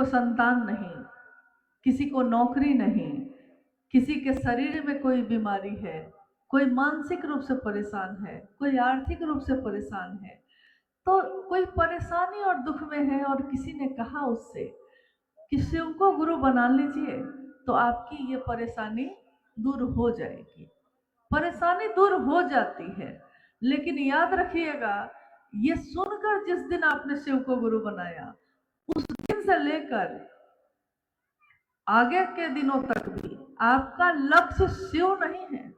को संतान नहीं, किसी को नौकरी नहीं, किसी के शरीर में कोई बीमारी है, कोई मानसिक रूप से परेशान है, कोई आर्थिक रूप से परेशान है, तो कोई परेशानी और दुख में है और किसी ने कहा उससे कि शिव को गुरु बना लीजिए तो आपकी ये परेशानी दूर हो जाएगी। परेशानी दूर हो जाती है, लेकिन याद रखिएगा, ये सुनकर जिस दिन आपने शिव को गुरु बनाया, उस दिन से लेकर आगे के दिनों तक भी आपका लक्ष्य शिव नहीं है।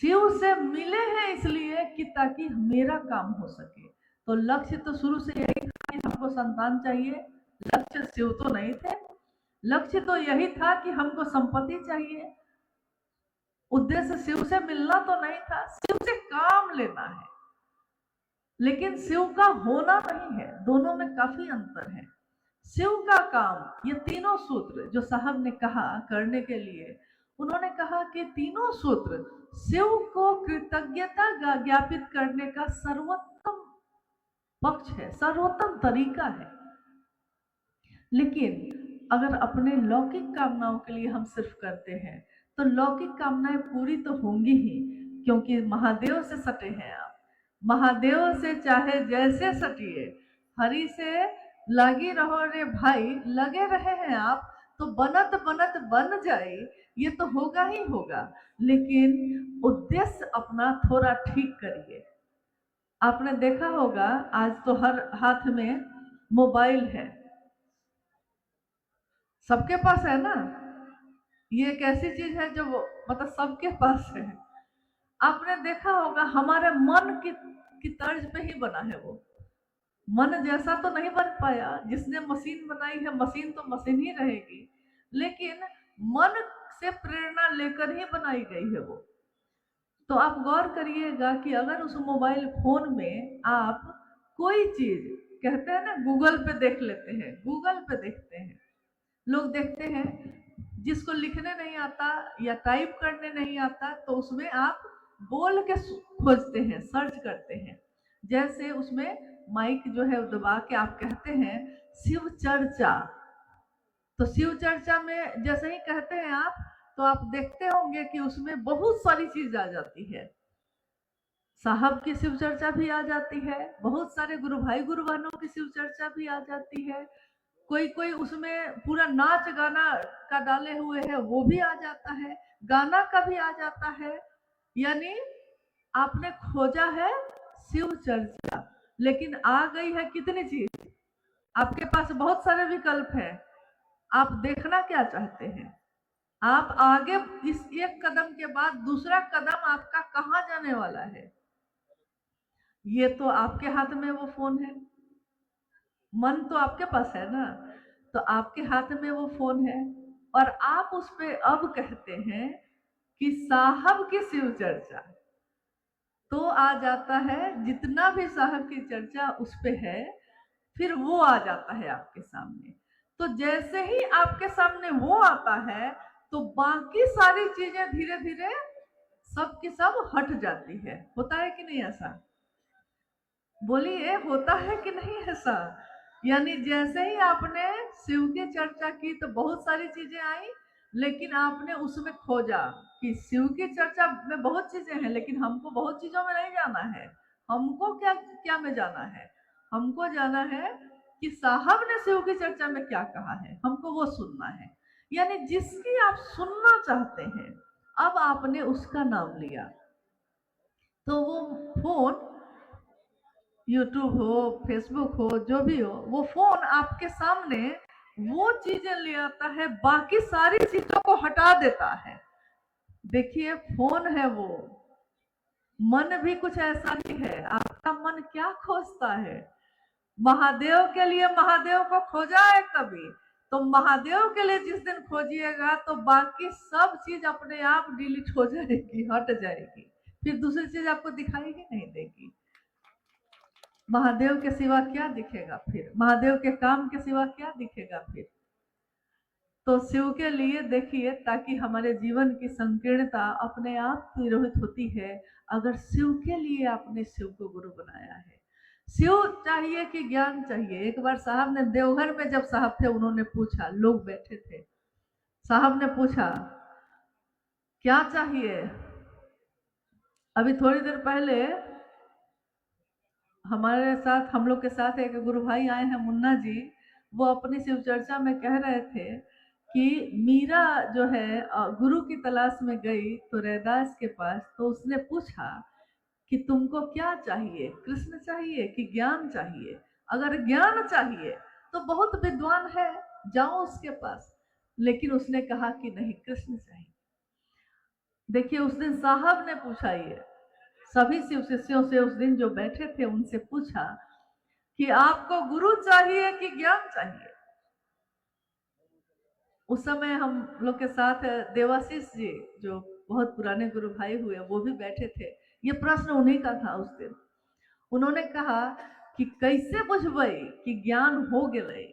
शिव से मिले हैं इसलिए कि ताकि मेरा काम हो सके। तो लक्ष्य तो शुरू से यही था कि हमको संतान चाहिए, लक्ष्य शिव तो नहीं थे। लक्ष्य तो यही था कि हमको संपत्ति चाहिए, उद्देश्य शिव से मिलना तो नहीं था, शिव से काम लेना है, लेकिन शिव का होना नहीं है। दोनों में काफी अंतर है। शिव का काम, ये तीनों सूत्र जो साहब ने कहा करने के लिए, उन्होंने कहा कि तीनों सूत्र शिव को कृतज्ञता ज्ञापित करने का सर्वोत्तम पक्ष है, सर्वोत्तम तरीका है। लेकिन अगर अपने लौकिक कामनाओं के लिए हम सिर्फ करते हैं तो लौकिक कामनाएं पूरी तो होंगी ही, क्योंकि महादेव से सटे हैं आप। महादेव से चाहे जैसे सटिए, हरि से लगी रहो रे भाई, लगे रहे हैं आप तो बनत बनत बन जाए, ये तो होगा ही होगा। लेकिन उद्देश्य अपना थोड़ा ठीक करिए। आपने देखा होगा आज तो हर हाथ में मोबाइल है, सबके पास है ना। ये एक ऐसी चीज है जो मतलब सबके पास है। आपने देखा होगा हमारे मन की तर्ज पे ही बना है वो। मन जैसा तो नहीं बन पाया, जिसने मशीन बनाई है, मशीन तो मशीन ही रहेगी, लेकिन मन से प्रेरणा लेकर ही बनाई गई है वो। तो आप गौर करिएगा कि अगर उस मोबाइल फोन में आप कोई चीज, कहते हैं ना गूगल पे देख लेते हैं, गूगल पे देखते हैं, लोग देखते हैं, जिसको लिखने नहीं आता या टाइप करने नहीं आता तो उसमें आप बोल के खोजते हैं, सर्च करते हैं। जैसे उसमें माइक जो है दबा के आप कहते हैं शिव चर्चा, तो शिव चर्चा में जैसे ही कहते हैं आप, तो आप देखते होंगे कि उसमें बहुत सारी चीज आ जाती है। साहब की शिव चर्चा भी आ जाती है, बहुत सारे गुरु भाई गुरु बहनों की शिव चर्चा भी आ जाती है, कोई कोई उसमें पूरा नाच गाना का डाले हुए है वो भी आ जाता है, गाना का भी आ जाता है। यानी आपने खोजा है शिव चर्चा, लेकिन आ गई है कितनी चीज, आपके पास बहुत सारे विकल्प है। आप देखना क्या चाहते हैं, आप आगे इस एक कदम के बाद दूसरा कदम आपका कहां जाने वाला है, ये तो आपके हाथ में वो फोन है। मन तो आपके पास है ना, तो आपके हाथ में वो फोन है और आप उस पे अब कहते हैं कि साहब की शिव चर्चा, तो आ जाता है जितना भी साहब की चर्चा उस पे है, फिर वो आ जाता है आपके सामने। तो जैसे ही आपके सामने वो आता है तो बाकी सारी चीजें धीरे धीरे सब की सब हट जाती है। होता है कि नहीं ऐसा? बोलिए, होता है कि नहीं ऐसा? यानी जैसे ही आपने शिव की चर्चा की तो बहुत सारी चीजें आई, लेकिन आपने उसमें खोजा कि शिव की चर्चा में बहुत चीजें हैं, लेकिन हमको बहुत चीजों में नहीं जाना है। हमको क्या क्या में जाना है? हमको जाना है कि साहब ने शिव की चर्चा में क्या कहा है, हमको वो सुनना है। यानी जिसकी आप सुनना चाहते हैं, अब आपने उसका नाम लिया तो वो फोन, यूट्यूब हो, फेसबुक हो, जो भी हो, वो फोन आपके सामने वो चीजें ले आता है, बाकी सारी चीजों को हटा देता है। देखिए, फोन है वो, मन भी कुछ ऐसा ही है। आपका मन क्या खोजता है? महादेव के लिए महादेव को खोजा है कभी? तो महादेव के लिए जिस दिन खोजिएगा तो बाकी सब चीज अपने आप डिलीट हो जाएगी, हट जाएगी, फिर दूसरी चीज आपको दिखाई ही नहीं देगी। महादेव के सिवा क्या दिखेगा फिर? महादेव के काम के सिवा क्या दिखेगा फिर? तो शिव के लिए देखिए, ताकि हमारे जीवन की संकीर्णता अपने आप तिरोहित होती है अगर शिव के लिए आपने शिव को गुरु बनाया है। शिव चाहिए कि ज्ञान चाहिए? एक बार साहब ने देवघर में जब साहब थे, उन्होंने पूछा, लोग बैठे थे, साहब ने पूछा क्या चाहिए? अभी थोड़ी देर पहले हमारे साथ, हम लोग के साथ एक गुरु भाई आए हैं, मुन्ना जी, वो अपनी शिव चर्चा में कह रहे थे कि मीरा जो है गुरु की तलाश में गई तो रैदास के पास, तो उसने पूछा कि तुमको क्या चाहिए, कृष्ण चाहिए कि ज्ञान चाहिए? अगर ज्ञान चाहिए तो बहुत विद्वान है, जाओ उसके पास। लेकिन उसने कहा कि नहीं, कृष्ण चाहिए। देखिए, उस दिन साहब ने पूछा, ये सभी शिव शिष्यों से उस दिन जो बैठे थे उनसे पूछा कि आपको गुरु चाहिए कि ज्ञान चाहिए? उस समय हम लोग के साथ देवाशीष जी, जो बहुत पुराने गुरु भाई हुए, वो भी बैठे थे। ये प्रश्न उन्हीं का था उस दिन। उन्होंने कहा कि कैसे बुझबई कि ज्ञान हो गए?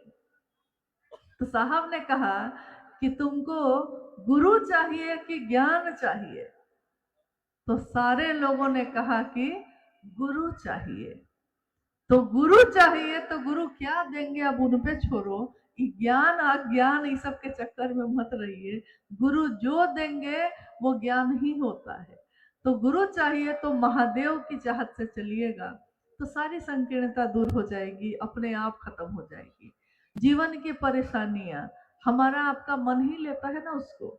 तो साहब ने कहा कि तुमको गुरु चाहिए कि ज्ञान चाहिए? तो सारे लोगों ने कहा कि गुरु चाहिए। तो गुरु चाहिए तो गुरु क्या देंगे अब उन पे छोड़ो, ज्ञान अज्ञान इस सब के चक्कर में मत रहिए। गुरु जो देंगे वो ज्ञान ही होता है। तो गुरु चाहिए तो महादेव की चाहत से चलिएगा, तो सारी संकीर्णता दूर हो जाएगी, अपने आप खत्म हो जाएगी। जीवन की परेशानियां हमारा आपका मन ही लेता है ना उसको।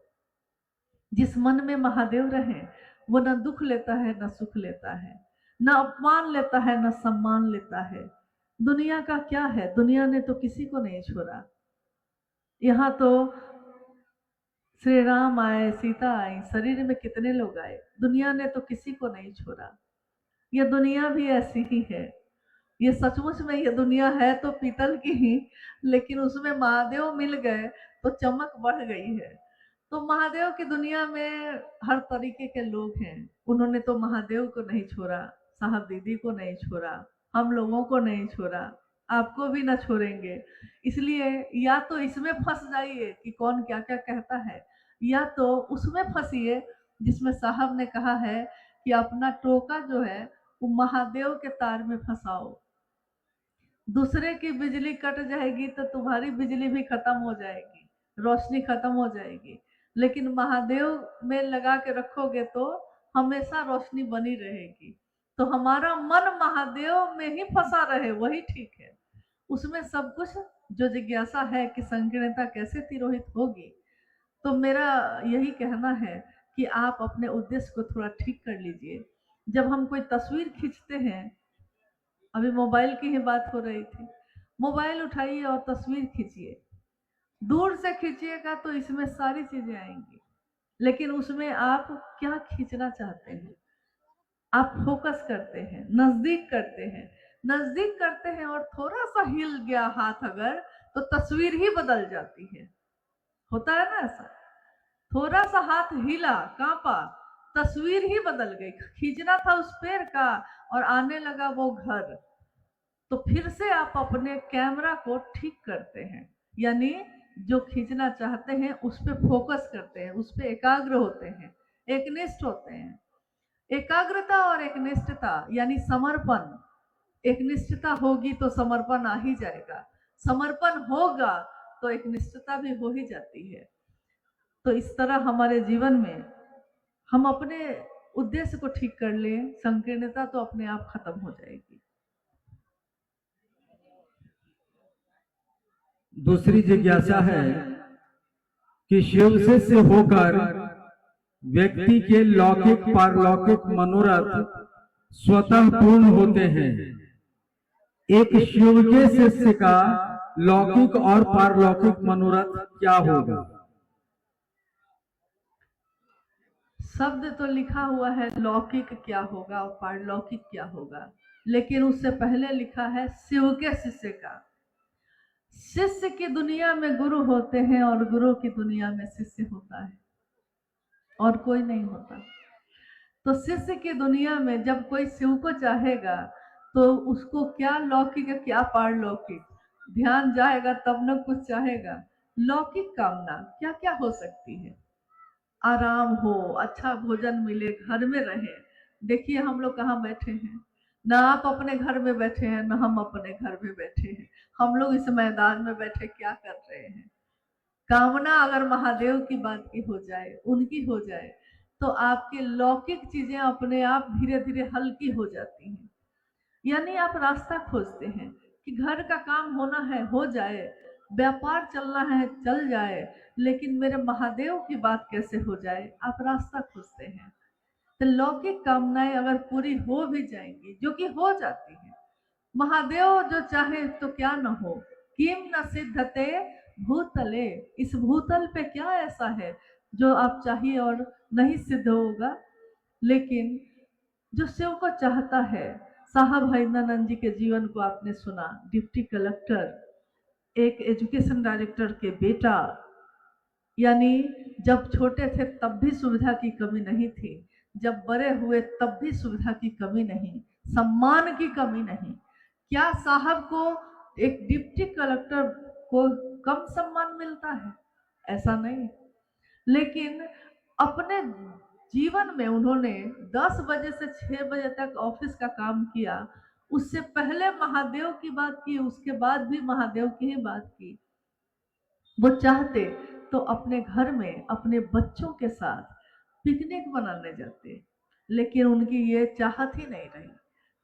जिस मन में महादेव रहे वो न दुख लेता है न सुख लेता है, न अपमान लेता है न सम्मान लेता है। दुनिया का क्या है, दुनिया ने तो किसी को नहीं छोड़ा। यहाँ तो श्री राम आए, सीता आई, शरीर में कितने लोग आए, दुनिया ने तो किसी को नहीं छोड़ा। ये दुनिया भी ऐसी ही है। ये सचमुच में ये दुनिया है तो पीतल की ही, लेकिन उसमें महादेव मिल गए तो चमक बढ़ गई है। तो महादेव की दुनिया में हर तरीके के लोग हैं। उन्होंने तो महादेव को नहीं छोड़ा, साहब दीदी को नहीं छोड़ा, हम लोगों को नहीं छोड़ा, आपको भी ना छोड़ेंगे। इसलिए या तो इसमें फंस जाइए कि कौन क्या क्या कहता है, या तो उसमें फंसिए जिसमें साहब ने कहा है कि अपना टोका जो है वो महादेव के तार में फंसाओ। दूसरे की बिजली कट जाएगी तो तुम्हारी बिजली भी खत्म हो जाएगी, रोशनी खत्म हो जाएगी। लेकिन महादेव में लगा के रखोगे तो हमेशा रोशनी बनी रहेगी। तो हमारा मन महादेव में ही फंसा रहे, वही ठीक है। उसमें सब कुछ जो जिज्ञासा है कि संकीर्णता कैसे तिरोहित होगी। तो मेरा यही कहना है कि आप अपने उद्देश्य को थोड़ा ठीक कर लीजिए। जब हम कोई तस्वीर खींचते हैं, अभी मोबाइल की ही बात हो रही थी, मोबाइल उठाइए और तस्वीर खींचिए। दूर से खींचिएगा तो इसमें सारी चीजें आएंगी, लेकिन उसमें आप क्या खींचना चाहते हैं, आप फोकस करते हैं, नजदीक करते हैं, नजदीक करते हैं और थोड़ा सा हिल गया हाथ अगर, तो तस्वीर ही बदल जाती है। होता है ना ऐसा? थोड़ा सा हाथ हिला, कांपा, तस्वीर ही बदल गई। खींचना था उस पेड़ का और आने लगा वो घर। तो फिर से आप अपने कैमरा को ठीक करते हैं, यानी जो खींचना चाहते हैं उस पर फोकस करते हैं, उस पर एकाग्र होते हैं, एकनिष्ठ होते हैं। एकाग्रता और एकनिष्ठता यानी समर्पण। एकनिष्ठता होगी तो समर्पण आ ही जाएगा, समर्पण होगा तो एकनिष्ठता भी हो ही जाती है। तो इस तरह हमारे जीवन में हम अपने उद्देश्य को ठीक कर लें, संकीर्णता तो अपने आप खत्म हो जाएगी। दूसरी जिज्ञासा है कि शिव से होकर व्यक्ति के लौकिक पारलौकिक मनोरथ स्वतः पूर्ण होते हैं। एक शिव के शिष्य का लौकिक और पारलौकिक मनोरथ क्या होगा? शब्द तो लिखा हुआ है लौकिक क्या होगा और पारलौकिक क्या होगा, लेकिन उससे पहले लिखा है शिव के शिष्य का। शिष्य की दुनिया में गुरु होते हैं और गुरु की दुनिया में शिष्य होता है, और कोई नहीं होता। तो शिष्य की दुनिया में जब कोई शिव को चाहेगा तो उसको क्या लौकिक है क्या पारलौकिक, ध्यान जाएगा तब न कुछ चाहेगा। लौकिक कामना क्या क्या हो सकती है? आराम हो, अच्छा भोजन मिले, घर में रहे। देखिए हम लोग कहाँ बैठे हैं, ना आप अपने घर में बैठे हैं, ना हम अपने घर में बैठे हैं। हम लोग इस मैदान में बैठे क्या कर रहे हैं? कामना अगर महादेव की बात की हो जाए, उनकी हो जाए, तो आपकी लौकिक चीजें अपने आप धीरे धीरे हल्की हो जाती हैं। यानी आप रास्ता खोजते हैं कि घर का काम होना है हो जाए, व्यापार चलना है चल जाए, लेकिन मेरे महादेव की बात कैसे हो जाए, आप रास्ता खोजते हैं। तो लौकिक कामनाएं अगर पूरी हो भी जाएंगी, जो कि हो जाती हैं, महादेव जो चाहे तो क्या न हो। किम न सिद्धते भूतले, इस भूतल पे क्या ऐसा है जो आप चाहिए और नहीं सिद्ध होगा। लेकिन जो शिव को चाहता है, साहब हरिंद्रानंद जी के जीवन को आपने सुना, डिप्टी कलेक्टर, एक एजुकेशन डायरेक्टर के बेटा, यानी जब छोटे थे तब भी सुविधा की कमी नहीं थी, जब बड़े हुए तब भी सुविधा की कमी नहीं, सम्मान की कमी नहीं। क्या साहब को एक डिप्टी कलेक्टर को कम सम्मान मिलता है? ऐसा नहीं। लेकिन अपने जीवन में उन्होंने 10 बजे से 6 बजे तक ऑफिस का काम किया। उससे पहले महादेव की बात की, उसके बाद भी महादेव की ही बात की। वो चाहते तो अपने घर में अपने बच्चों के साथ पिकनिक मनाने जाते, लेकिन उनकी ये चाहत ही नहीं रही।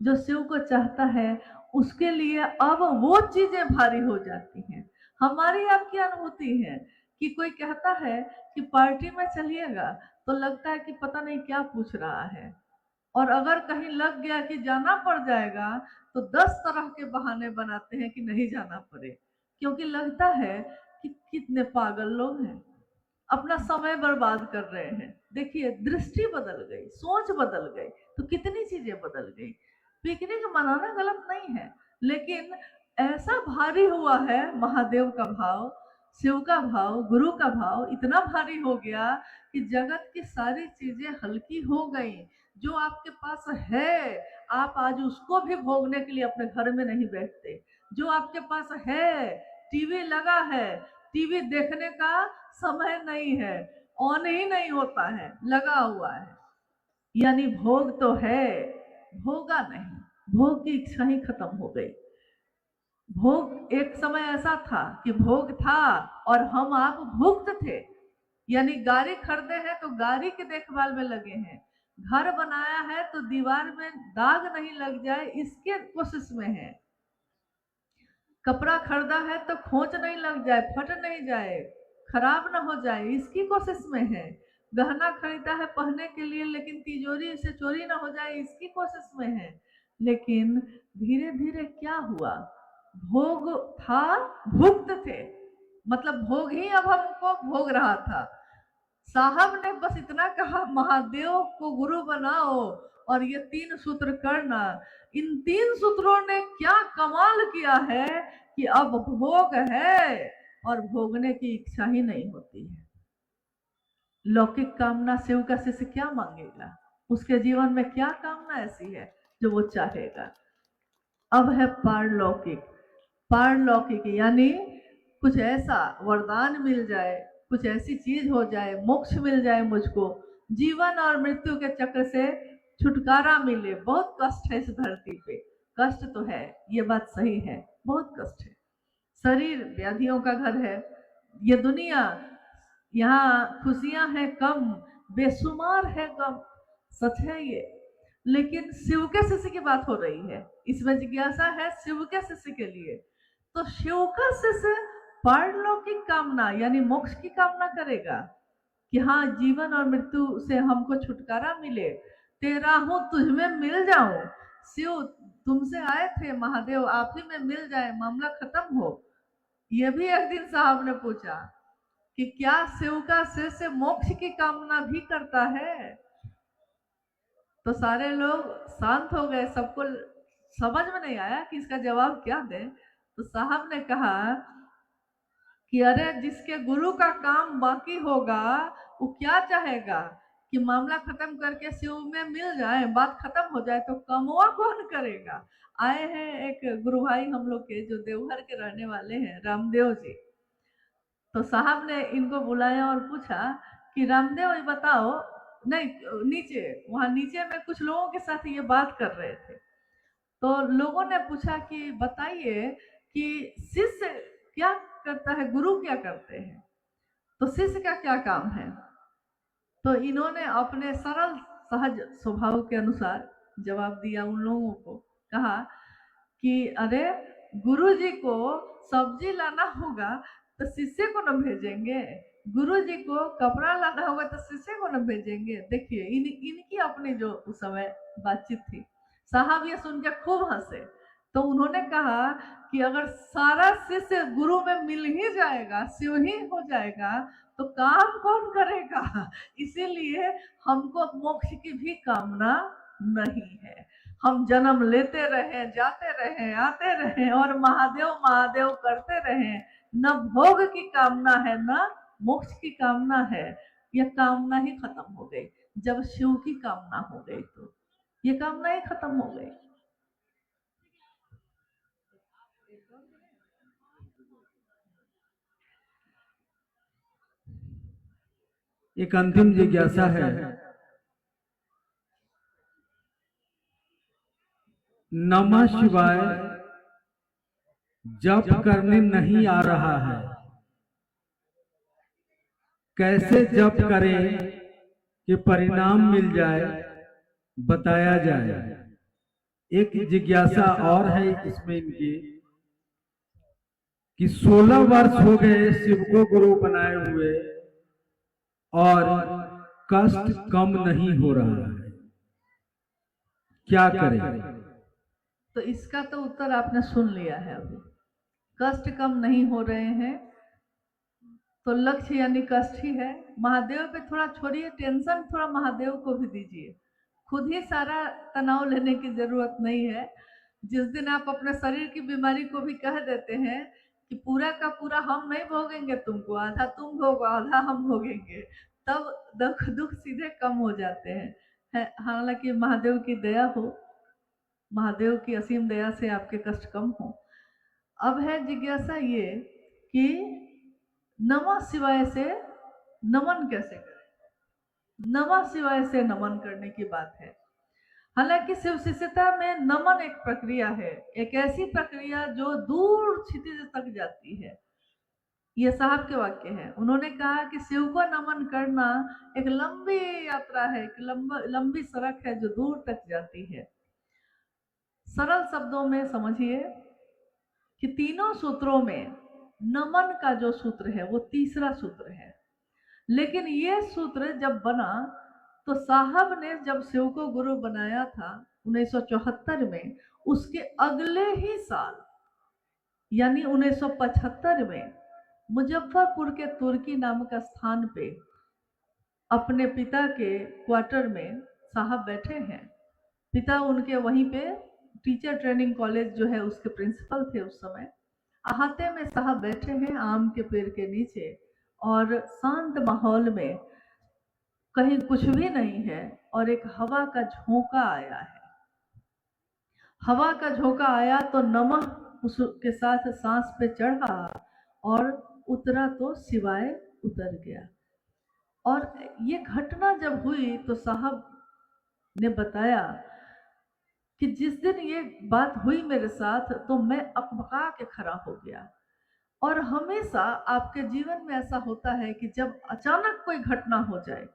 जो शिव को चाहता है उसके लिए अब वो चीजें भारी हो जाती हैं। हमारी आपकी अनुभूति है कि कोई कहता है कि पार्टी में चलिएगा तो लगता है कि पता नहीं क्या पूछ रहा है, और अगर कहीं लग गया कि जाना पड़ जाएगा तो 10 तरह के बहाने बनाते हैं कि नहीं जाना पड़े, क्योंकि लगता है कि कितने पागल लोग हैं, अपना समय बर्बाद कर रहे हैं। देखिए, दृष्टि बदल गई, सोच बदल गई, तो कितनी चीजें बदल गई। पिकनिक मनाना गलत नहीं है, लेकिन ऐसा भारी हुआ है महादेव का भाव, शिव का भाव, गुरु का भाव इतना भारी हो गया कि जगत की सारी चीजें हल्की हो गई। जो आपके पास है, आप आज उसको भी भोगने के लिए अपने घर में नहीं बैठते। जो आपके पास है, टीवी लगा है, टीवी देखने का समय नहीं है, ऑन ही नहीं होता है, लगा हुआ है। यानी भोग तो है, भोगा नहीं, भोग की इच्छा ही खत्म हो गई। भोग एक समय ऐसा था कि भोग था और हम आप भुक्त थे। यानी गाड़ी खरीदे हैं तो गाड़ी की देखभाल में लगे हैं, घर बनाया है तो दीवार में दाग नहीं लग जाए इसके कोशिश में है, कपड़ा खरीदा है तो खोंच नहीं लग जाए, फट नहीं जाए, खराब ना हो जाए, इसकी कोशिश में है। गहना खरीदा है पहनने के लिए, लेकिन तिजोरी से चोरी ना हो जाए, इसकी कोशिश में है। लेकिन धीरे धीरे क्या हुआ, भोग था, भुक्त थे, मतलब भोग ही अब हमको भोग रहा था। साहब ने बस इतना कहा, महादेव को गुरु बनाओ और ये 3 सूत्र करना। इन 3 सूत्रों ने क्या कमाल किया है कि अब भोग है और भोगने की इच्छा ही नहीं होती है। लौकिक कामना शिव का शिष्य क्या मांगेगा? उसके जीवन में क्या कामना ऐसी है जो वो चाहेगा? अब है पारलौकिक। पारलौकिक यानी कुछ ऐसा वरदान मिल जाए, कुछ ऐसी चीज हो जाए, मोक्ष मिल जाए मुझको, जीवन और मृत्यु के चक्र से छुटकारा मिले। बहुत कष्ट है इस धरती पे, कष्ट तो है, ये बात सही है, बहुत कष्ट है। शरीर व्याधियों का घर है, ये दुनिया, यहाँ खुशियां हैं कम, बेशुमार है गम, सच है ये। लेकिन शिव के शिष्य की बात हो रही है, इसमें जिज्ञासा है शिव के शिष्य के लिए। तो शिव का शिष्य पारलौकिक कामना यानी मोक्ष की कामना करेगा कि हाँ, जीवन और मृत्यु से हमको छुटकारा मिले, तेरा हूं तुझ में मिल जाऊं। शिव तुमसे आए थे महादेव, आप ही में मिल जाए, मामला खत्म हो। यह भी एक दिन साहब ने पूछा कि क्या शिव का शिष्य मोक्ष की कामना भी करता है? तो सारे लोग शांत हो गए, सबको समझ में नहीं आया कि इसका जवाब क्या दें। तो साहब ने कहा कि अरे, जिसके गुरु का काम बाकी होगा वो क्या चाहेगा कि मामला खत्म करके शिव में मिल जाए, बात खत्म हो जाए, तो कमवा कौन करेगा? आए हैं एक गुरु भाई हम लोग के, जो देवघर के रहने वाले हैं, रामदेव जी। तो साहब ने इनको बुलाया और पूछा कि रामदेव ये बताओ, नहीं नीचे, वहां नीचे में कुछ लोगों के साथ ये बात कर रहे थे। तो लोगों ने पूछा कि बताइए कि शिष्य क्या करता है, गुरु क्या करते हैं, तो शिष्य का क्या काम है। तो इन्होंने अपने सरल सहज स्वभाव के अनुसार जवाब दिया उन लोगों को। कहा कि अरे गुरुजी को सब्जी लाना होगा तो शिष्य को न भेजेंगे, गुरुजी को कपड़ा लाना होगा तो शिष्य को न भेजेंगे। देखिए इनकी अपनी जो उस समय बातचीत थी। साहब ये सुन के खूब हंसे। तो उन्होंने कहा कि अगर सारा शिष्य गुरु में मिल ही जाएगा, शिव ही हो जाएगा, तो काम कौन करेगा। इसीलिए हमको मोक्ष की भी कामना नहीं है। हम जन्म लेते रहे, जाते रहे, आते रहे और महादेव महादेव करते रहे। न भोग की कामना है, न मोक्ष की कामना है। यह कामना ही खत्म हो गई। जब शिव की कामना हो गई तो ये कामना ही खत्म हो गई। एक अंतिम जिज्ञासा है, नमः शिवाय जप करने नहीं आ रहा है, कैसे जप करें कि परिणाम मिल जाए, बताया जाए। एक जिज्ञासा और है इसमें इनकी कि 16 वर्ष हो गए शिव को गुरु बनाए हुए और कष्ट कम नहीं हो रहा है, क्या करें। तो इसका तो उत्तर आपने सुन लिया है। अभी कष्ट कम नहीं हो रहे हैं तो लक्ष्य यानी कष्ट ही है। महादेव पे थोड़ा छोड़िए टेंशन, थोड़ा महादेव को भी दीजिए। खुद ही सारा तनाव लेने की जरूरत नहीं है। जिस दिन आप अपने शरीर की बीमारी को भी कह देते हैं कि पूरा का पूरा हम नहीं भोगेंगे तुमको, आधा तुम भोगो आधा हम भोगेंगे, तब दुख सीधे कम हो जाते हैं। हालांकि महादेव की दया हो, महादेव की असीम दया से आपके कष्ट कम हो। अब है जिज्ञासा ये कि नमः शिवाय से नमन कैसे करें। नमः शिवाय से नमन करने की बात है। हालांकि शिव शिष्यता में नमन एक प्रक्रिया है, एक ऐसी प्रक्रिया जो दूर क्षितिज तक जाती है। ये साहब के वाक्य है। उन्होंने कहा कि शिव को नमन करना एक लंबी यात्रा है, एक लंबी सड़क है जो दूर तक जाती है। सरल शब्दों में समझिए कि तीनों सूत्रों में नमन का जो सूत्र है वो तीसरा सूत्र है। लेकिन ये सूत्र जब बना तो साहब ने जब शिव को गुरु बनाया था 1974 में, उसके अगले ही साल यानी 1975 में मुजफ्फरपुर के तुर्की नामक स्थान पे अपने पिता के क्वार्टर में साहब बैठे हैं। पिता उनके वहीं पे टीचर ट्रेनिंग कॉलेज जो है उसके प्रिंसिपल थे उस समय। अहाते में साहब बैठे हैं आम के पेड़ के नीचे और शांत माहौल में, कहीं कुछ भी नहीं है और एक हवा का झोंका आया है। हवा का झोंका आया तो नमः उसके साथ सांस पे चढ़ा और उतरा तो शिवाय उतर गया। और ये घटना जब हुई तो साहब ने बताया कि जिस दिन ये बात हुई मेरे साथ तो मैं अकबका के खड़ा हो गया। और हमेशा आपके जीवन में ऐसा होता है कि जब अचानक कोई घटना हो जाए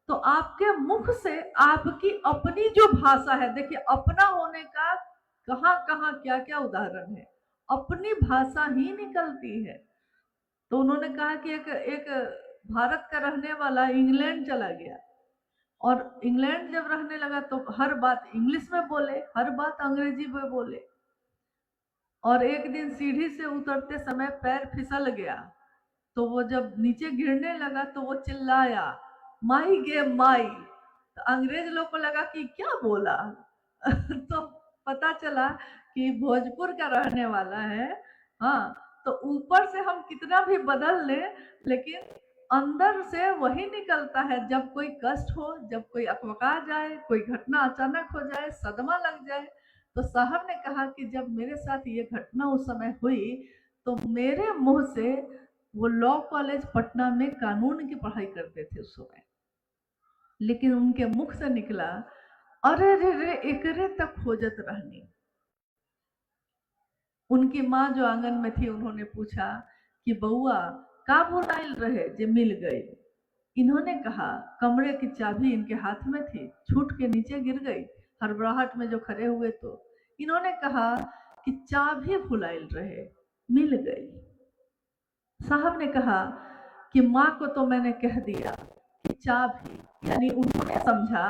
तो आपके मुख से आपकी अपनी जो भाषा है, देखिए अपना होने का कहाँ कहाँ क्या क्या उदाहरण है, अपनी भाषा ही निकलती है। तो उन्होंने कहा कि एक भारत का रहने वाला इंग्लैंड चला गया और इंग्लैंड जब रहने लगा तो हर बात इंग्लिश में बोले, हर बात अंग्रेजी में बोले। और एक दिन सीढ़ी से उतरते समय पैर फिसल गया तो वो जब नीचे गिरने लगा तो वो चिल्लाया माई गे माई। तो अंग्रेज लोग को लगा कि क्या बोला तो पता चला कि भोजपुर का रहने वाला है। हाँ, तो ऊपर से हम कितना भी बदल लें लेकिन अंदर से वही निकलता है। जब कोई कष्ट हो, जब कोई अकबका जाए, कोई घटना अचानक हो जाए, सदमा लग जाए। तो साहब ने कहा कि जब मेरे साथ ये घटना उस समय हुई तो मेरे मुंह से, वो लॉ कॉलेज पटना में कानून की पढ़ाई करते थे उस समय, लेकिन उनके मुख से निकला अरे रे रे एकरे तक खोजत रहनी। उनकी माँ जो आंगन में थी उन्होंने पूछा कि बउआ का भुलाइल रहे जे मिल गई। इन्होंने कहा कमरे की चाबी इनके हाथ में थी, छूट के नीचे गिर गई हड़बड़ाहट में जो खड़े हुए। तो इन्होंने कहा कि चाबी भुलाइल रहे, मिल गई। साहब ने कहा कि माँ को तो मैंने कह दिया कि चाबी, यानी उन्होंने समझा।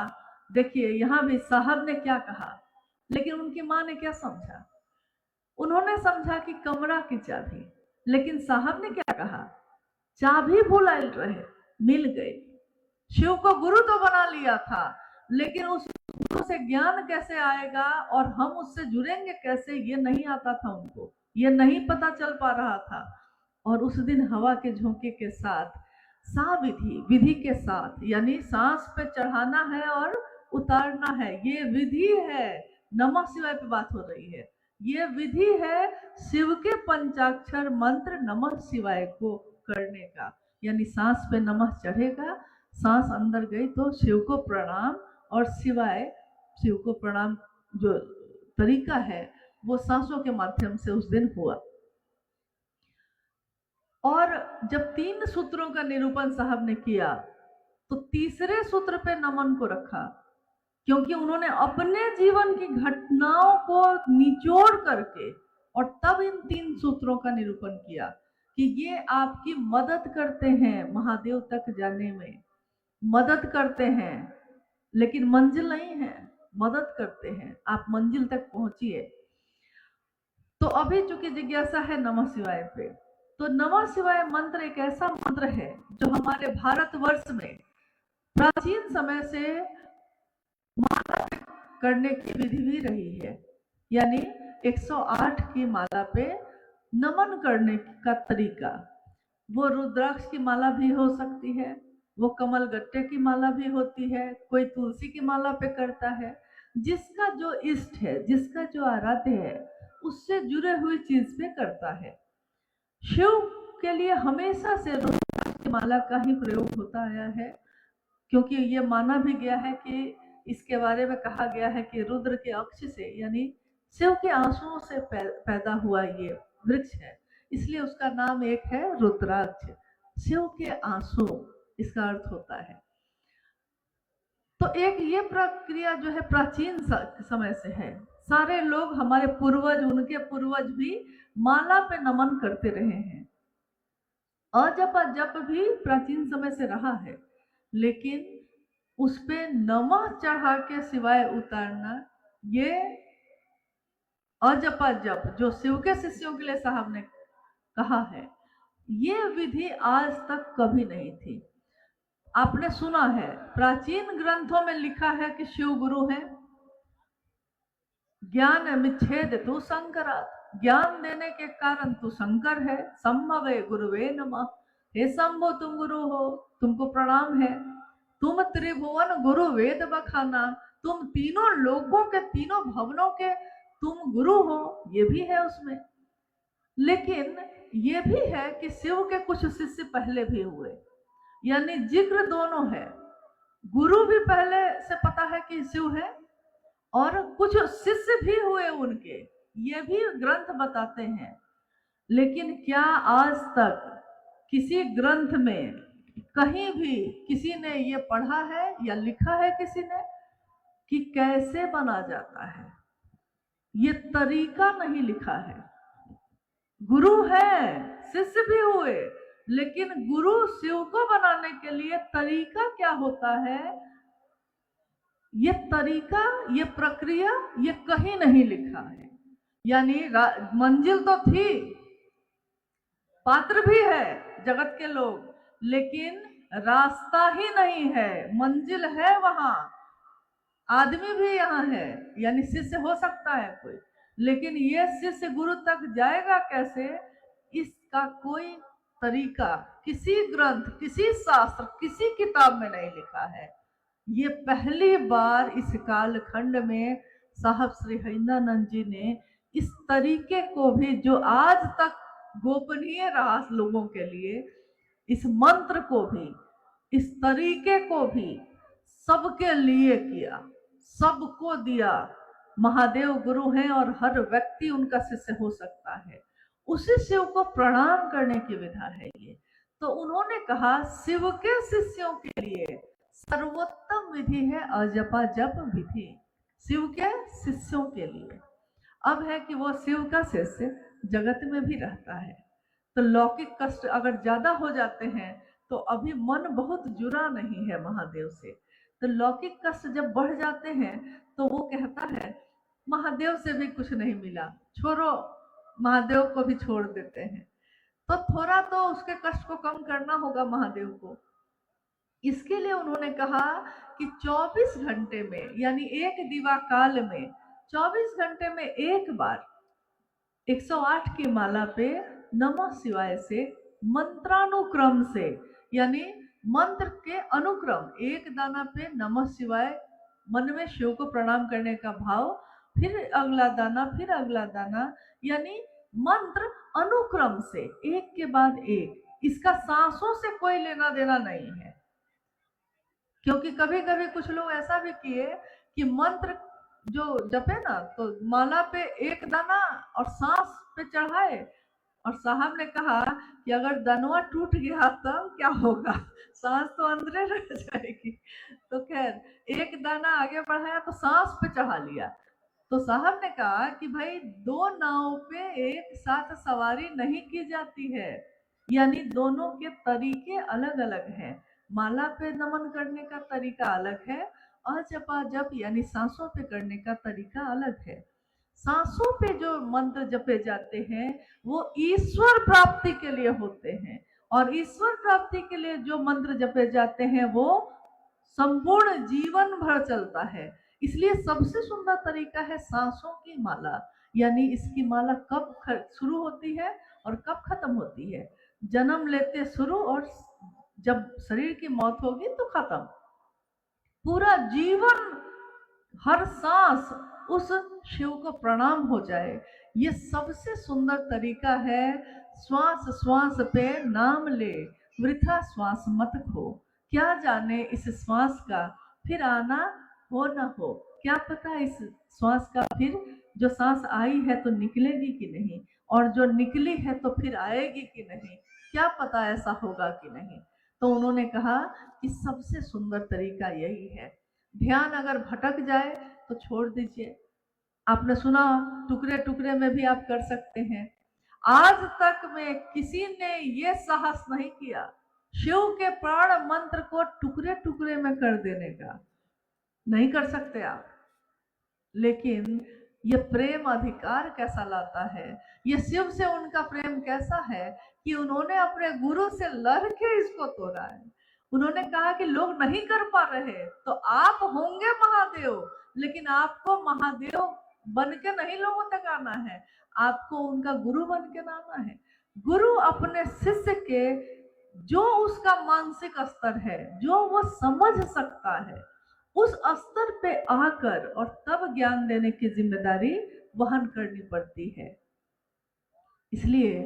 देखिए यहाँ भी साहब ने क्या कहा, लेकिन उनकी माँ ने क्या समझा। उन्होंने समझा कि कमरा की चाबी, लेकिन साहब ने क्या कहा, चाबी भुलाइल रहे, मिल गई। शिव को गुरु तो बना लिया था, लेकिन उस गुरु से ज्ञान कैसे आएगा और हम उससे जुड़ेंगे कैसे, ये नहीं आता था उनको, ये नहीं पता चल पा रहा था। और उस दिन हवा के झोंके के साथ साविधि, विधि के साथ, यानी सांस पे चढ़ाना है और उतारना है, ये विधि है। नमः शिवाय पे बात हो रही है, ये विधि है शिव के पंचाक्षर मंत्र नमः शिवाय को करने का। यानी सांस पे नमः चढ़ेगा, सांस अंदर गई तो शिव को प्रणाम, और शिवाय, शिव को प्रणाम जो तरीका है वो सांसों के माध्यम से उस दिन हुआ। और जब 3 सूत्रों का निरूपण साहब ने किया तो तीसरे सूत्र पे नमन को रखा, क्योंकि उन्होंने अपने जीवन की घटनाओं को निचोड़ करके और तब इन 3 सूत्रों का निरूपण किया कि ये आपकी मदद करते हैं महादेव तक जाने में, मदद करते हैं, लेकिन मंजिल नहीं है, मदद करते हैं, आप मंजिल तक पहुंचिए। तो अभी चूंकि जिज्ञासा है नमः शिवाय पे, तो नमः शिवाय मंत्र एक ऐसा मंत्र है जो हमारे भारतवर्ष में प्राचीन समय से माला करने की विधि भी रही है। यानी 108 की माला पे नमन करने का तरीका, वो रुद्राक्ष की माला भी हो सकती है, वो कमल गट्टे की माला भी होती है, कोई तुलसी की माला पे करता है। जिसका जो इष्ट है, जिसका जो आराध्य है, उससे जुड़े हुई चीज पे करता है। शिव के लिए हमेशा से रुद्राक्ष की माला का ही प्रयोग होता आया है, क्योंकि ये माना भी गया है कि इसके बारे में कहा गया है कि रुद्र के अक्ष से, यानी शिव के आंसुओं से पैदा हुआ ये वृक्ष है, इसलिए उसका नाम एक है रुद्राक्ष, शिव के आंसू इसका अर्थ होता है। तो एक ये प्रक्रिया जो है प्राचीन समय से है, सारे लोग हमारे पूर्वज, उनके पूर्वज भी माला पे नमन करते रहे हैं। अजप जप भी प्राचीन समय से रहा है, लेकिन उस पे नमः चढ़ा के सिवाय उतारना, ये अजपा जप जो शिव के शिष्यों के लिए साहब ने कहा है, ये विधि आज तक कभी नहीं थी। आपने सुना है प्राचीन ग्रंथों में लिखा है कि शिव गुरु है, ज्ञान मिच्छेद तू शंकरात्, ज्ञान देने के कारण तू शंकर है, संभवे गुरुवे नमः, हे शंभो तुम गुरु हो, तुमको प्रणाम है, तुम त्रिभुवन गुरु वेद बखाना, तुम तीनों लोगों के, तीनों भवनों के तुम गुरु हो, ये भी है उसमें। लेकिन ये भी है कि शिव के कुछ शिष्य पहले भी हुए, यानी जिक्र दोनों है, गुरु भी पहले से पता है कि शिव है, और कुछ शिष्य भी हुए उनके, ये भी ग्रंथ बताते हैं। लेकिन क्या आज तक किसी ग्रंथ में कहीं भी किसी ने ये पढ़ा है या लिखा है किसी ने कि कैसे बना जाता है? ये तरीका नहीं लिखा है। गुरु है, शिष्य भी हुए, लेकिन गुरु शिव को बनाने के लिए तरीका क्या होता है, ये तरीका, ये प्रक्रिया, ये कहीं नहीं लिखा है। यानी मंजिल तो थी, पात्र भी है जगत के लोग, लेकिन रास्ता ही नहीं है। मंजिल है वहां, आदमी भी यहाँ है, यानी शिष्य हो सकता है कोई, लेकिन ये शिष्य गुरु तक जाएगा कैसे, इसका कोई तरीका किसी ग्रंथ, किसी शास्त्र, किसी किताब में नहीं लिखा है। ये पहली बार इस कालखंड में साहब श्री हरिंद्रानंद जी ने इस तरीके को भी, जो आज तक गोपनीय रहा लोगों के लिए, इस मंत्र को भी, इस तरीके को भी सबके लिए किया, सबको दिया, महादेव गुरु हैं और हर व्यक्ति उनका शिष्य हो सकता है, उसी शिव को प्रणाम करने की विधा है ये। तो उन्होंने कहा शिव के शिष्यों के लिए सर्वोत्तम विधि है अजपा जप विधि, शिव के शिष्यों के लिए। अब है कि वो शिव का शिष्य जगत में भी रहता है, तो लौकिक कष्ट अगर ज्यादा हो जाते हैं तो अभी मन बहुत जुड़ा नहीं है महादेव से, तो लौकिक कष्ट जब बढ़ जाते हैं तो वो कहता है महादेव से भी कुछ नहीं मिला, छोड़ो, महादेव को भी छोड़ देते हैं। तो थोड़ा तो उसके कष्ट को कम करना होगा महादेव को। इसके लिए उन्होंने कहा कि 24 घंटे में, यानी एक दिवा काल में 24 घंटे में एक बार 108 की माला पे नमः शिवाय से मंत्रानुक्रम से, यानी मंत्र के अनुक्रम, एक दाना पे नमः शिवाय मन में शिव को प्रणाम करने का भाव, फिर अगला दाना, फिर अगला दाना, यानी मंत्र अनुक्रम से एक के बाद एक। इसका सांसों से कोई लेना देना नहीं है, क्योंकि कभी कभी कुछ लोग ऐसा भी किए कि मंत्र जो जपे ना तो माला पे एक दाना और सांस पे चढ़ाए, और साहब ने कहा कि अगर दनवा टूट गया तब क्या होगा, सांस तो अंदर रह जाएगी। तो खैर एक दाना आगे बढ़ाया तो सांस पे चढ़ा लिया। तो साहब ने कहा कि भाई दो नाव पे एक साथ सवारी नहीं की जाती है, यानी दोनों के तरीके अलग अलग हैं। माला पे नमन करने का तरीका अलग है, अजपा जप यानी सांसों पे करने का तरीका अलग है। सांसों पे जो मंत्र जपे जाते हैं वो ईश्वर प्राप्ति के लिए होते हैं, और ईश्वर प्राप्ति के लिए जो मंत्र जपे जाते हैं वो संपूर्ण जीवन भर चलता है। इसलिए सबसे सुंदर तरीका है सांसों की माला, यानी इसकी माला कब शुरू होती है और कब खत्म होती है, जन्म लेते शुरू और जब शरीर की मौत होगी तो खत्म। पूरा जीवन हर सांस उस शिव को प्रणाम हो जाए, ये सबसे सुंदर तरीका है। श्वास श्वास पे नाम ले, वृथा श्वास मत खो, क्या जाने इस श्वास का फिर आना हो न हो, क्या पता इस श्वास का फिर जो सांस आई है तो निकलेगी कि नहीं, और जो निकली है तो फिर आएगी कि नहीं, क्या पता ऐसा होगा कि नहीं। तो उन्होंने कहा कि सबसे सुंदर तरीका यही है। ध्यान अगर भटक जाए तो छोड़ दीजिए। आपने सुना टुकड़े टुकड़े में भी आप कर सकते हैं। आज तक में किसी ने ये साहस नहीं किया शिव के प्राण मंत्र को टुकड़े टुकड़े में कर देने का, नहीं कर सकते आप। लेकिन ये प्रेम अधिकार कैसा लाता है, ये शिव से उनका प्रेम कैसा है कि उन्होंने अपने गुरु से लड़ के इसको तोड़ा है। उन्होंने कहा कि लोग नहीं कर पा रहे तो आप होंगे महादेव, लेकिन आपको महादेव बन के नहीं लोगों तक आना है, आपको उनका गुरु बन के आना है। गुरु अपने शिष्य के जो उसका मानसिक स्तर है, जो वो समझ सकता है, उस स्तर पे आकर और तब ज्ञान देने की जिम्मेदारी वहन करनी पड़ती है। इसलिए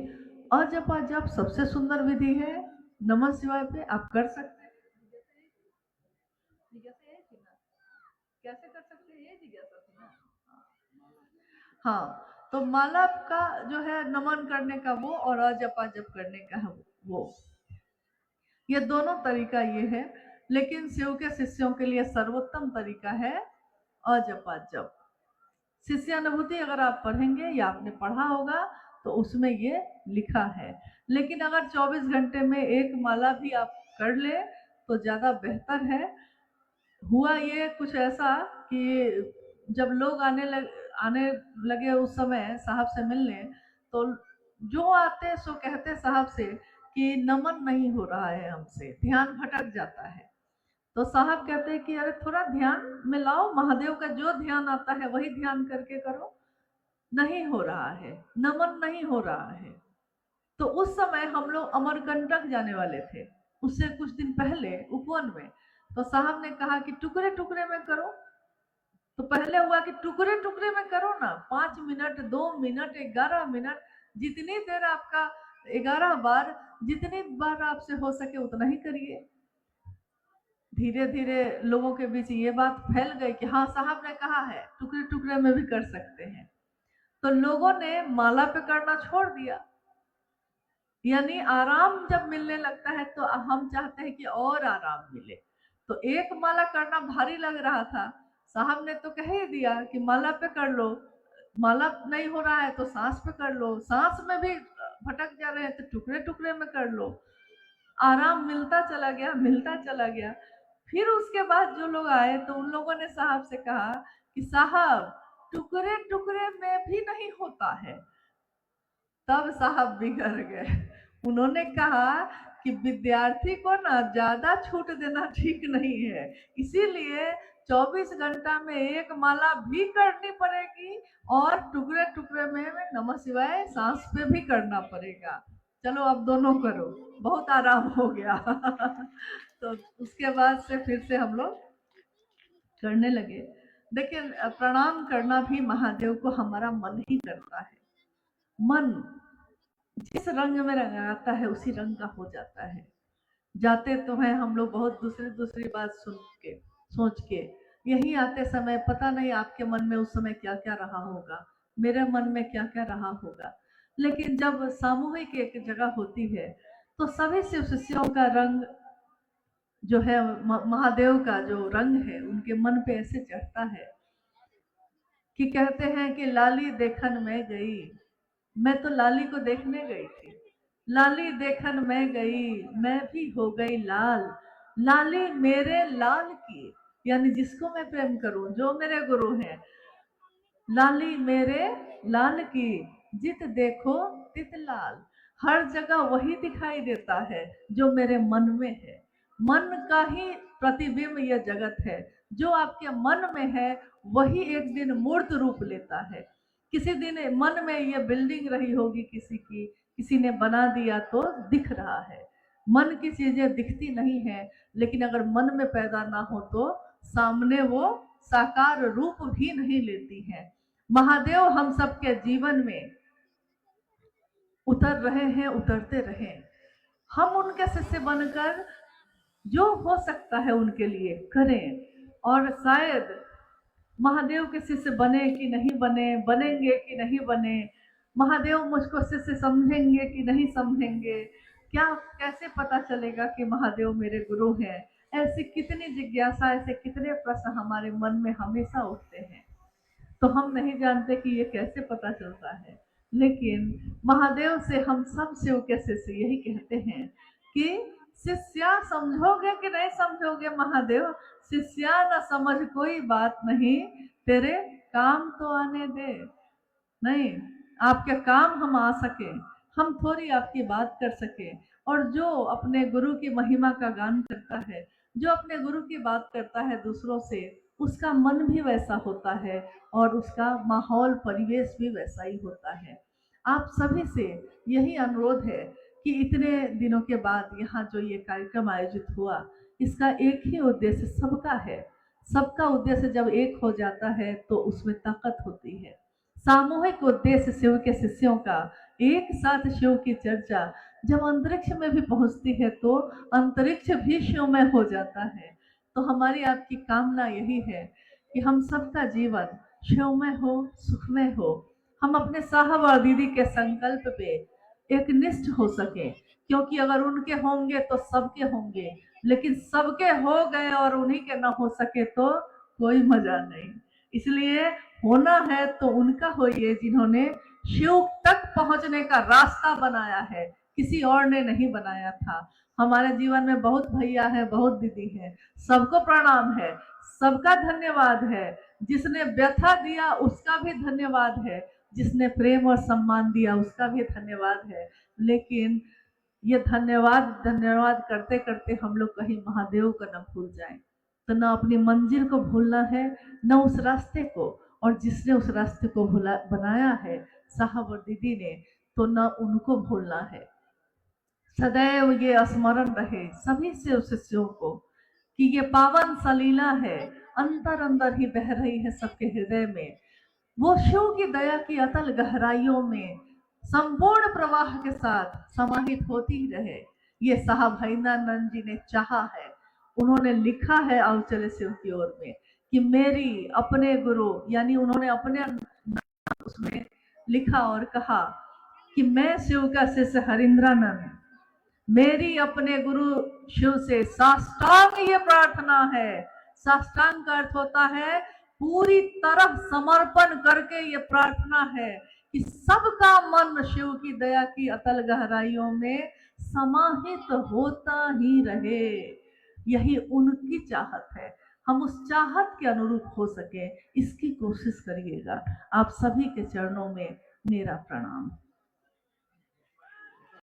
अजपा जप सबसे सुंदर विधि है। नमः शिवाय पे आप कर सकते हैं। कैसे कर सकते हैं ये जिज्ञासा थी ना। हाँ, तो माला का जो है नमन करने का वो, और अजपा जप करने का वो, ये दोनों तरीका ये है। लेकिन शिव के शिष्यों के लिए सर्वोत्तम तरीका है अजपा जप। शिष्यानुभूति अगर आप पढ़ेंगे या आपने पढ़ा होगा तो उसमें ये लिखा है। लेकिन अगर 24 घंटे में एक माला भी आप कर ले तो ज़्यादा बेहतर है। हुआ ये कुछ ऐसा कि जब लोग आने लगे उस समय साहब से मिलने, तो जो आते सो कहते साहब से कि नमन नहीं हो रहा है हमसे, ध्यान भटक जाता है। तो साहब कहते हैं कि अरे थोड़ा ध्यान में लाओ, महादेव का जो ध्यान आता है वही ध्यान करके करो। नहीं हो रहा है, नमन नहीं हो रहा है। तो उस समय हम लोग अमरकंटक जाने वाले थे, उससे कुछ दिन पहले उपवन में। तो साहब ने कहा कि टुकड़े टुकड़े में करो। तो पहले हुआ कि टुकड़े टुकड़े में करो ना, 5 मिनट, 2 मिनट, 11 मिनट, जितनी देर आपका 11 बार, जितनी बार आपसे हो सके उतना ही करिए। धीरे धीरे लोगों के बीच ये बात फैल गई कि हाँ साहब ने कहा है टुकड़े टुकड़े में भी कर सकते हैं। तो लोगों ने माला पे करना छोड़ दिया। यानी आराम जब मिलने लगता है तो हम चाहते हैं कि और आराम मिले। तो एक माला करना भारी लग रहा था, साहब ने तो कह ही दिया कि माला पे कर लो, माला नहीं हो रहा है तो सांस पे कर लो, सांस में भी भटक जा रहे हैं तो टुकड़े टुकड़े में कर लो। आराम मिलता चला गया, मिलता चला गया। फिर उसके बाद जो लोग आए तो उन लोगों ने साहब से कहा कि साहब टुकड़े टुकड़े में भी नहीं होता है। तब साहब बिगड़ गए। उन्होंने कहा कि विद्यार्थी को ना ज्यादा छूट देना ठीक नहीं है, इसीलिए 24 घंटा में एक माला भी करनी पड़ेगी और टुकड़े टुकड़े में नमः शिवाय सांस पे भी करना पड़ेगा। चलो अब दोनों करो, बहुत आराम हो गया। तो उसके बाद से फिर से हम लोग करने लगे। देखिए प्रणाम करना भी महादेव को हमारा मन ही करता है। मन जिस रंग में रंगाता है उसी रंग का हो जाता है। जाते तो हैं हम लोग बहुत दूसरी दूसरी बात सुन के सोच के, यही आते समय पता नहीं आपके मन में उस समय क्या क्या रहा होगा, मेरे मन में क्या क्या रहा होगा। लेकिन जब सामूहिक एक जगह होती है तो सभी शिव शिष्यों का रंग जो है महादेव का जो रंग है उनके मन पे ऐसे चढ़ता है कि कहते हैं कि लाली देखन में गई, मैं तो लाली को देखने गई थी, लाली देखन में गई मैं भी हो गई लाल, लाली मेरे लाल की, यानी जिसको मैं प्रेम करूं जो मेरे गुरु हैं, लाली मेरे लाल की जित देखो तित लाल। हर जगह वही दिखाई देता है जो मेरे मन में है। मन का ही प्रतिबिंब यह जगत है, जो आपके मन में है वही एक दिन मूर्त रूप लेता है। किसी दिन मन में ये बिल्डिंग रही होगी किसी की, किसी ने बना दिया तो दिख रहा है। मन की चीजें दिखती नहीं है, लेकिन अगर मन में पैदा ना हो तो सामने वो साकार रूप भी नहीं लेती है। महादेव हम सबके जीवन में उतर रहे हैं, उतरते रहे। हम उनके शिष्य बनकर जो हो सकता है उनके लिए करें, और शायद महादेव के शिष्य बने कि नहीं बने, बनेंगे कि नहीं बने, महादेव मुझको शिष्य समझेंगे कि नहीं समझेंगे, क्या कैसे पता चलेगा कि महादेव मेरे गुरु हैं। ऐसी कितनी जिज्ञासा, ऐसे कितने प्रश्न हमारे मन में हमेशा उठते हैं, तो हम नहीं जानते कि ये कैसे पता चलता है। लेकिन महादेव से हम सब शिव के शिष्य यही कहते हैं कि शिष्या समझोगे कि नहीं समझोगे महादेव, शिष्या न समझ कोई बात नहीं, तेरे काम तो आने दे। नहीं, आपके काम हम आ सके, हम थोड़ी आपकी बात कर सके। और जो अपने गुरु की महिमा का गान करता है, जो अपने गुरु की बात करता है दूसरों से, उसका मन भी वैसा होता है और उसका माहौल परिवेश भी वैसा ही होता है। आप सभी से यही अनुरोध है कि इतने दिनों के बाद यहाँ जो ये कार्यक्रम आयोजित हुआ, इसका एक ही उद्देश्य सबका है। सबका उद्देश्य जब एक हो जाता है तो उसमें ताकत होती है। सामूहिक उद्देश्य शिव के शिष्यों का, एक साथ शिव की चर्चा जब अंतरिक्ष में भी पहुंचती है तो अंतरिक्ष भी शिव में हो जाता है। तो हमारी आपकी कामना यही है कि हम सबका जीवन शिवमय हो, सुखमय हो। हम अपने साहब और दीदी के संकल्प पे एक निष्ठ हो सके, क्योंकि अगर उनके होंगे तो सबके होंगे, लेकिन सबके हो गए और उन्हीं के ना हो सके तो कोई मजा नहीं। इसलिए होना है तो उनका होइए जिन्होंने शिव तक पहुंचने का रास्ता बनाया है, किसी और ने नहीं बनाया था। हमारे जीवन में बहुत भैया है, बहुत दीदी है, सबको प्रणाम है, सबका धन्यवाद है। जिसने व्यथा दिया उसका भी धन्यवाद है, जिसने प्रेम और सम्मान दिया उसका भी धन्यवाद है। लेकिन ये धन्यवाद धन्यवाद करते करते हम लोग कहीं महादेव को न भूल जाएं। तो न अपनी मंजिल को भूलना है, न उस रास्ते को, और जिसने उस रास्ते को भूला बनाया है साहब और दीदी ने, तो न उनको भूलना है। सदैव ये स्मरण रहे सभी शिव शिष्यों को कि ये पावन सलीला है, अंदर अंदर ही बह रही है सबके हृदय में। वो शिव की दया की अतल गहराइयों में संपूर्ण प्रवाह के साथ समाहित होती ही रहे। ये साहब हरिंदरानंद जी ने चाहा है, उन्होंने लिखा है आओ चले शिव की ओर में कि मेरी अपने गुरु, यानी उन्होंने अपने उसमें लिखा और कहा कि मैं शिव का शिष्य हरिंद्रानंद, मेरी अपने गुरु शिव से साष्टांग ये प्रार्थना है। साष्टांग का अर्थ होता है पूरी तरह समर्पण करके ये प्रार्थना है कि सबका मन शिव की दया की अतल गहराइयों में समाहित होता ही रहे। यही उनकी चाहत है, हम उस चाहत के अनुरूप हो सके, इसकी कोशिश करिएगा। आप सभी के चरणों में मेरा प्रणाम।